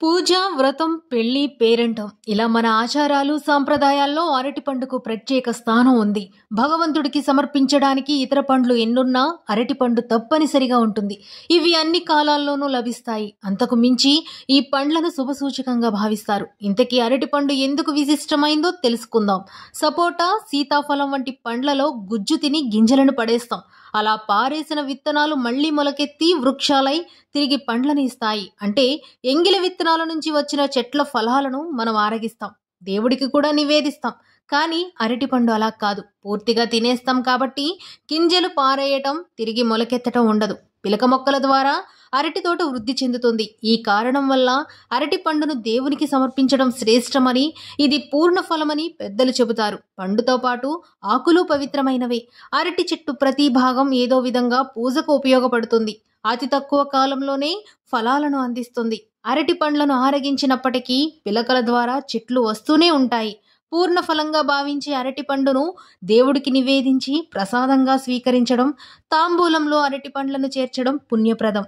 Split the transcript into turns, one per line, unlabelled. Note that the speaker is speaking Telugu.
పూజ, వ్రతం, పెళ్లి, పేరంటం ఇలా మన ఆచారాలు, సాంప్రదాయాల్లో అరటి పండుకు ప్రత్యేక స్థానం ఉంది. భగవంతుడికి సమర్పించడానికి ఇతర పండ్లు ఎన్నున్నా అరటి పండు తప్పనిసరిగా ఉంటుంది. ఇవి అన్ని కాలాల్లోనూ లభిస్తాయి. అంతకు మించి ఈ పండ్లను శుభసూచకంగా భావిస్తారు. ఇంతకీ అరటి పండు ఎందుకు విశిష్టమైందో తెలుసుకుందాం. సపోటా, సీతాఫలం వంటి పండ్లలో గుజ్జు తిని గింజలను పడేస్తాం. అలా పారేసిన విత్తనాలు మళ్లీ మొలకెత్తి వృక్షాలై తిరిగి పండ్లను ఇస్తాయి. అంటే ఎంగిలి విత్తనాల నుంచి వచ్చిన చెట్ల ఫలాలను మనం ఆరగిస్తాం, దేవుడికి కూడా నివేదిస్తాం. కానీ అరటిపండు అలా కాదు, పూర్తిగా తినేస్తాం. కాబట్టి గింజలు పారేయటం, తిరిగి మొలకెత్తటం ఉండదు. పిలక మొక్కల ద్వారా అరటి తోట వృద్ధి చెందుతుంది. ఈ కారణం వల్ల అరటి పండును దేవునికి సమర్పించడం శ్రేష్టమని, ఇది పూర్ణ ఫలమని పెద్దలు చెబుతారు. పండుతో పాటు ఆకులు పవిత్రమైనవే. అరటి చెట్టు ప్రతి భాగం ఏదో విధంగా పూజకు ఉపయోగపడుతుంది. అతి తక్కువ కాలంలోనే ఫలాలను అందిస్తుంది. అరటి పండ్లను ఆరగించినప్పటికీ పిలకల ద్వారా చెట్లు వస్తూనే ఉంటాయి. పూర్ణ ఫలంగా భావించే అరటి పండును దేవుడికి నివేదించి ప్రసాదంగా స్వీకరించడం, తాంబూలంలో అరటి పండ్లను చేర్చడం పుణ్యప్రదం.